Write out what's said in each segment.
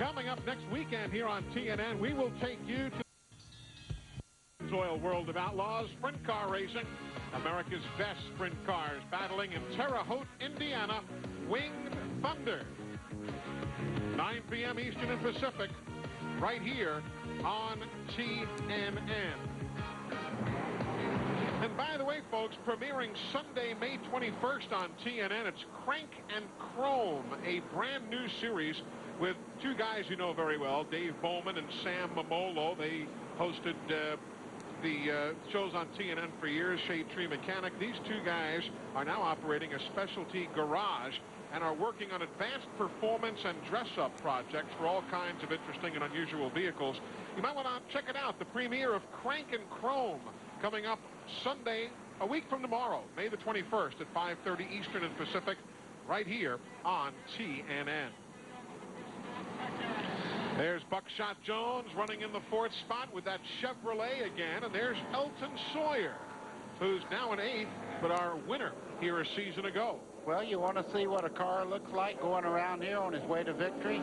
coming up next weekend here on TNN, we will take you to the Oil World of Outlaws sprint car racing. America's best sprint cars battling in Terre Haute, Indiana. Winged Thunder. 9 p.m. Eastern and Pacific, right here on TNN. And by the way, folks, premiering Sunday, May 21st on TNN, it's Crank and Chrome, a brand new series with two guys you know very well, Dave Bowman and Sam Mamolo. They hosted the shows on TNN for years, Shade Tree Mechanic. These two guys are now operating a specialty garage and are working on advanced performance and dress-up projects for all kinds of interesting and unusual vehicles. You might want to check it out. The premiere of Crank and Chrome coming up Sunday, a week from tomorrow, May the 21st at 5:30 Eastern and Pacific, right here on TNN. There's Buckshot Jones running in the 4th spot with that Chevrolet again, and there's Elton Sawyer, who's now in 8th, but our winner here a season ago. Well, you want to see what a car looks like going around here on his way to victory?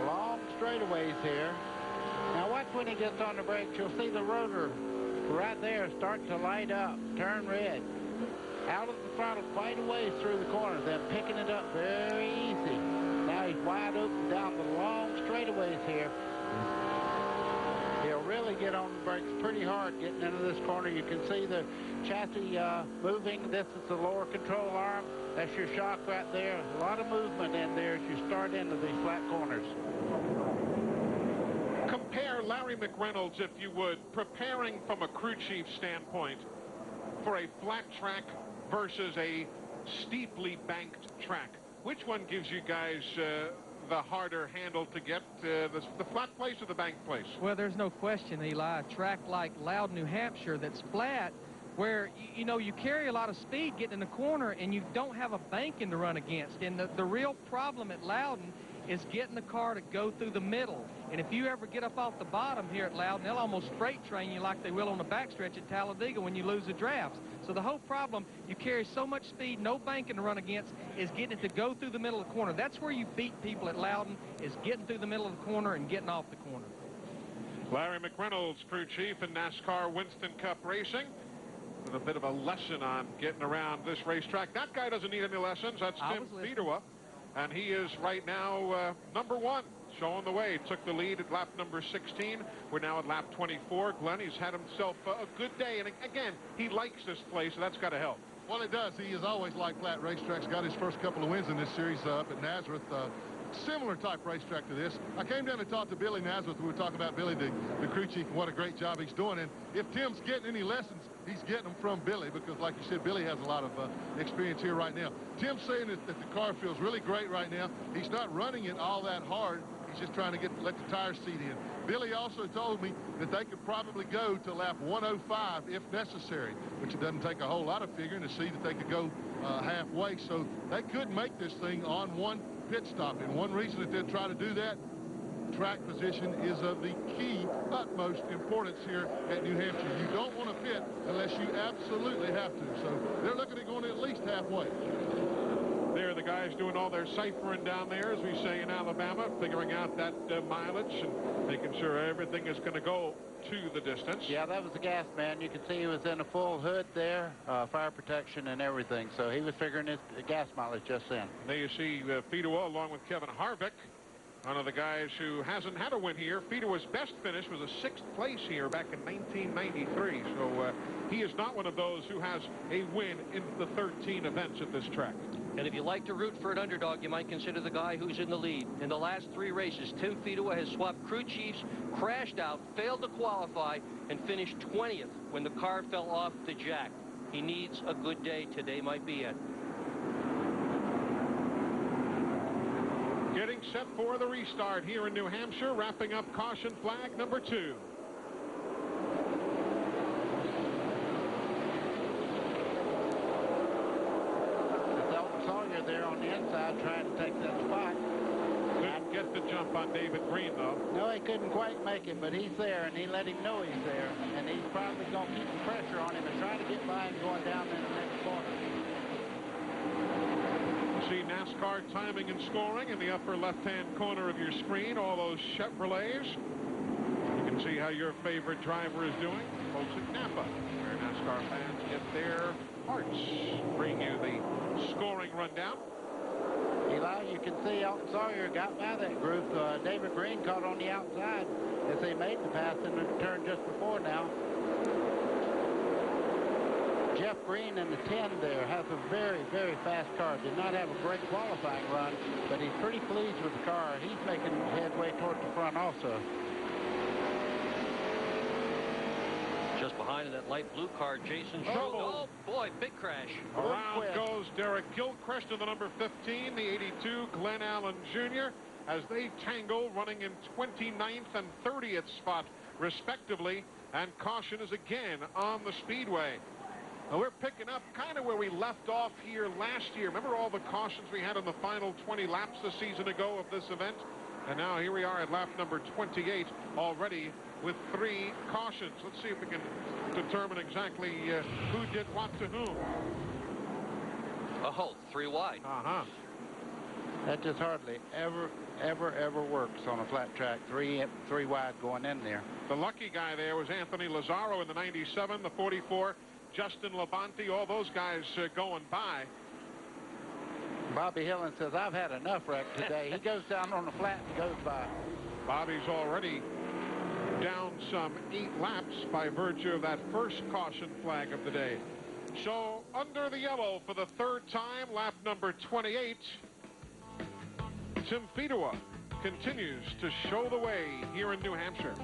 Long straightaways here. Now watch when he gets on the brakes. You'll see the rotor right there start to light up, turn red. Out of the throttle quite a ways through the corners, then picking it up very easy. Now he's wide open down the long straightaways here. He'll really get on the brakes pretty hard getting into this corner. You can see the chassis moving. This is the lower control arm. That's your shock right there. A lot of movement in there as you start into these flat corners. Compare Larry McReynolds, if you would, preparing from a crew chief standpoint for a flat track versus a steeply banked track. Which one gives you guys the harder handle to get, the flat place or the bank place? Well, there's no question, Eli. A track like Loudon, New Hampshire that's flat, where, you know, you carry a lot of speed getting in the corner and you don't have a banking to run against. And the real problem at Loudon is getting the car to go through the middle. And if you ever get up off the bottom here at Loudon, they'll almost freight train you like they will on the backstretch at Talladega when you lose the drafts. So the whole problem, you carry so much speed, no banking to run against, is getting it to go through the middle of the corner. That's where you beat people at Loudon, is getting through the middle of the corner and getting off the corner. Larry McReynolds, crew chief in NASCAR Winston Cup Racing, with a bit of a lesson on getting around this racetrack. That guy doesn't need any lessons. That's Tim Fedewa. And he is right now number 1, showing the way. Took the lead at lap number 16. We're now at lap 24. Glenn, he's had himself a good day. And again, he likes this place, so that's got to help. Well, it does. He has always liked flat racetracks. Got his first couple of wins in this series up at Nazareth. Similar type racetrack to this. I came down and talked to Billy Nazareth. We were talking about Billy, the crew chief, and what a great job he's doing. And if Tim's getting any lessons, he's getting them from Billy, because like you said, Billy has a lot of experience here right now. Tim's saying that the car feels really great right now. He's not running it all that hard. He's just trying to let the tires seat in. Billy also told me that they could probably go to lap 105 if necessary, which it doesn't take a whole lot of figuring to see that they could go halfway. So they could make this thing on one pit stop. And one reason that they'll try to do that, track position is of the key utmost importance here at New Hampshire. You don't want to pit unless you absolutely have to. So they're looking at going at least halfway. There, the guys doing all their ciphering down there, as we say in Alabama, figuring out that mileage and making sure everything is going to go to the distance. Yeah, that was the gas man. You can see he was in a full hood there, fire protection and everything. So he was figuring his gas mileage just then. There you see Fedewa along with Kevin Harvick, one of the guys who hasn't had a win here. Fedewa's best finish was a 6th place here back in 1993. So he is not one of those who has a win in the 13 events at this track. And if you like to root for an underdog, you might consider the guy who's in the lead. In the last 3 races, Tim Fedewa has swapped crew chiefs, crashed out, failed to qualify, and finished 20th when the car fell off the jack. He needs a good day. Today might be it. Getting set for the restart here in New Hampshire, wrapping up caution flag number 2. There on the inside trying to take that spot. Couldn't get the jump on David Green, though. No, he couldn't quite make it, but he's there, and he let him know he's there. And he's probably going to keep the pressure on him and try to get by him going down in the next corner. You see NASCAR timing and scoring in the upper left-hand corner of your screen, all those Chevrolets. You can see how your favorite driver is doing. Folks at Napa, where NASCAR fans get their hearts. Bring you the scoring rundown. Eli, you can see Elton Sawyer got by that group. David Green caught on the outside as they made the pass in the turn just before now. Jeff Green in the 10 there has a very, very fast car. Did not have a great qualifying run, but he's pretty pleased with the car. He's making headway toward the front also. Just behind in that light blue car, Jason Schultz. Oh, boy, big crash. Around goes Derrick Gilchrist to the number 15, the 82, Glenn Allen Jr., as they tangle, running in 29th and 30th spot, respectively, and caution is again on the speedway. Now we're picking up kind of where we left off here last year. Remember all the cautions we had in the final 20 laps a season ago of this event? And now here we are at lap number 28 already with 3 cautions. Let's see if we can determine exactly who did what to whom. Oh, 3 wide. That just hardly ever works on a flat track. Three wide going in there. The lucky guy there was Anthony Lazzaro in the 97, the 44. Justin Labonte, all those guys going by. Bobby Hillen says, I've had enough wreck today. He goes down on the flat and goes by. Bobby's already down some 8 laps by virtue of that first caution flag of the day. So under the yellow for the 3rd time, lap number 28. Tim Fedewa continues to show the way here in New Hampshire.